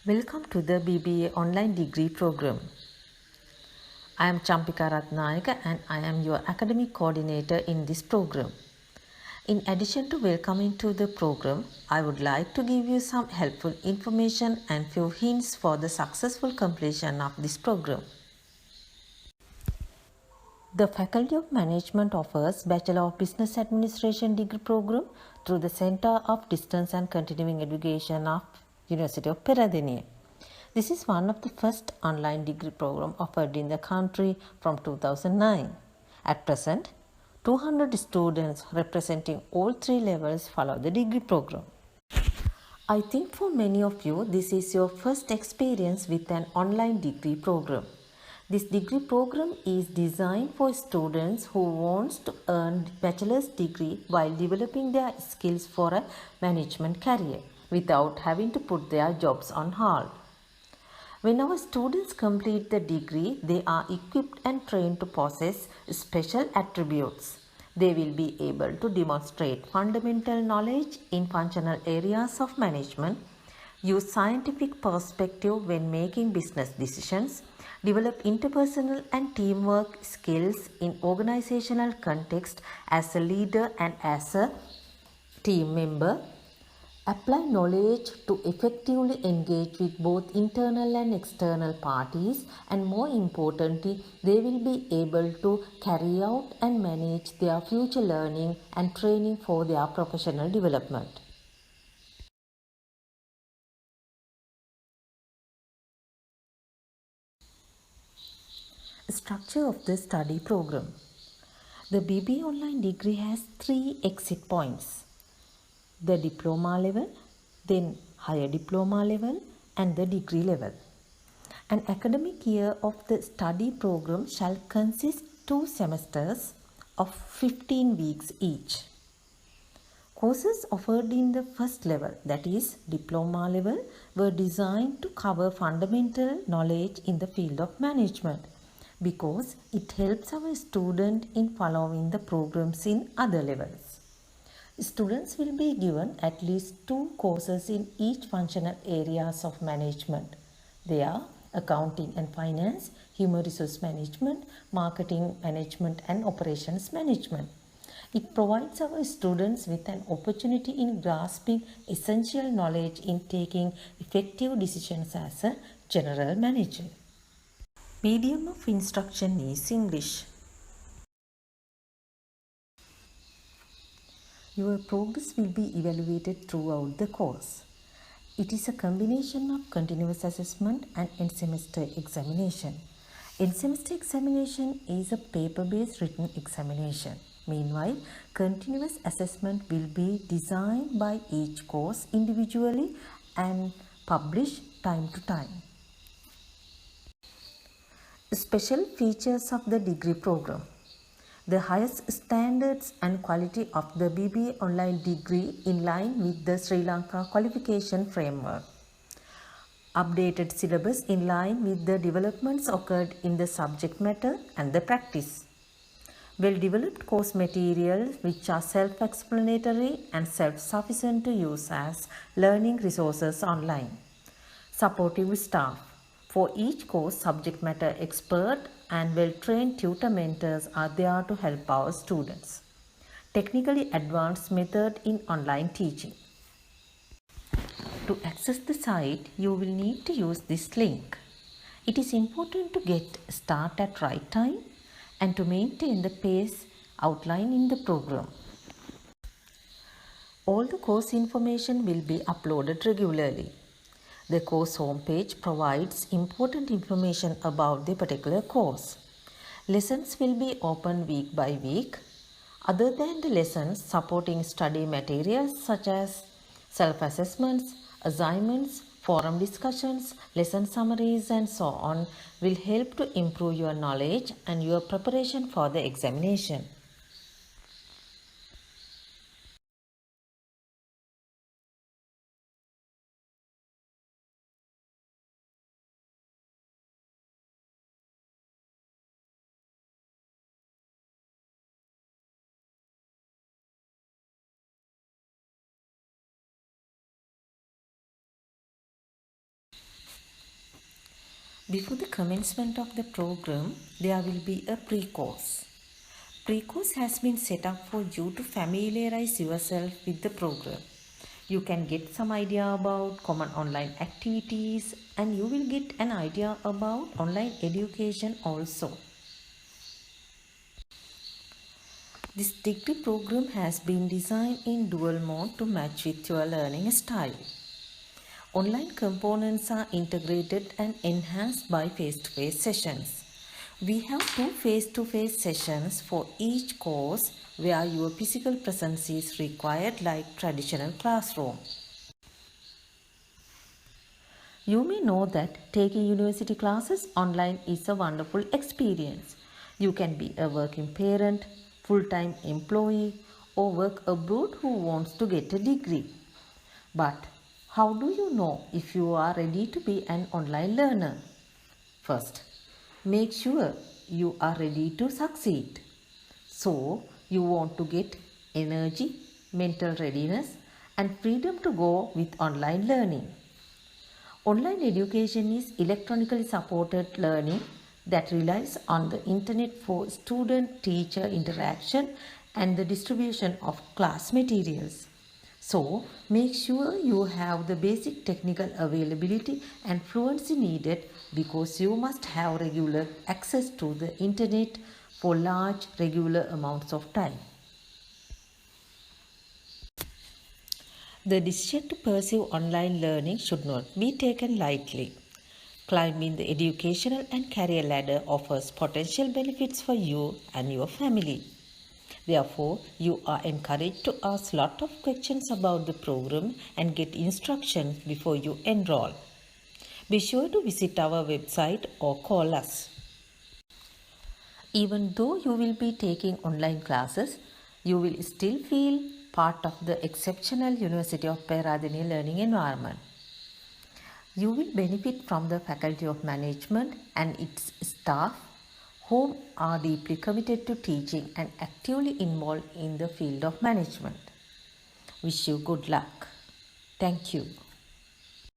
Welcome to the BBA online degree program. I am Champika Ratnayaka and I am your academic coordinator in this program. In addition to welcoming to the program, I would like to give you some helpful information and few hints for the successful completion of this program. The Faculty of Management offers Bachelor of Business Administration degree program through the Center of Distance and Continuing Education of University of Peradeniya. This is one of the first online degree program offered in the country from 2009. At present, 200 students representing all three levels follow the degree program. I think for many of you, this is your first experience with an online degree program. This degree program is designed for students who want to earn bachelor's degree while developing their skills for a management career without having to put their jobs on hold. When our students complete the degree, they are equipped and trained to possess special attributes. They will be able to demonstrate fundamental knowledge in functional areas of management, use scientific perspective when making business decisions, develop interpersonal and teamwork skills in organizational context as a leader and as a team member, apply knowledge to effectively engage with both internal and external parties, and more importantly, they will be able to carry out and manage their future learning and training for their professional development. Structure of the study program. The BBA online degree has 3 exit points: the diploma level, then higher diploma level, and the degree level. An academic year of the study program shall consist 2 semesters of 15 weeks each. Courses offered in the first level, that is diploma level, were designed to cover fundamental knowledge in the field of management because it helps our student in following the programs in other levels. Students will be given at least 2 courses in each functional areas of management. They are accounting and finance, human resource management, marketing management, and operations management. It provides our students with an opportunity in grasping essential knowledge in taking effective decisions as a general manager. Medium of instruction is English. Your progress will be evaluated throughout the course. It is a combination of continuous assessment and end-semester examination. End-semester examination is a paper-based written examination. Meanwhile, continuous assessment will be designed by each course individually and published time to time. Special features of the degree program. The highest standards and quality of the BBA online degree in line with the Sri Lanka qualification framework. Updated syllabus in line with the developments occurred in the subject matter and the practice. Well-developed course materials which are self-explanatory and self-sufficient to use as learning resources online. Supportive staff. For each course, subject matter expert and well-trained tutor mentors are there to help our students. Technically advanced method in online teaching. To access the site, you will need to use this link. It is important to get start at right time and to maintain the pace outlined in the program. All the course information will be uploaded regularly. The course homepage provides important information about the particular course. Lessons will be open week by week. Other than the lessons, supporting study materials such as self-assessments, assignments, forum discussions, lesson summaries and so on will help to improve your knowledge and your preparation for the examination. Before the commencement of the program, there will be a pre-course. Pre-course has been set up for you to familiarize yourself with the program. You can get some idea about common online activities and you will get an idea about online education also. This degree program has been designed in dual mode to match with your learning style. Online components are integrated and enhanced by face-to-face sessions. We have 2 face-to-face sessions for each course where your physical presence is required like traditional classroom. You may know that taking university classes online is a wonderful experience. You can be a working parent, full-time employee, or work abroad who wants to get a degree. But how do you know if you are ready to be an online learner? First, make sure you are ready to succeed. So, you want to get energy, mental readiness, and freedom to go with online learning. Online education is electronically supported learning that relies on the internet for student-teacher interaction and the distribution of class materials. So, make sure you have the basic technical availability and fluency needed because you must have regular access to the internet for large regular amounts of time. The decision to pursue online learning should not be taken lightly. Climbing the educational and career ladder offers potential benefits for you and your family. Therefore, you are encouraged to ask lot of questions about the program and get instructions before you enroll. Be sure to visit our website or call us. Even though you will be taking online classes, you will still feel part of the exceptional University of Peradeniya learning environment. You will benefit from the Faculty of Management and its staff whom are deeply committed to teaching and actively involved in the field of management. Wish you good luck. Thank you.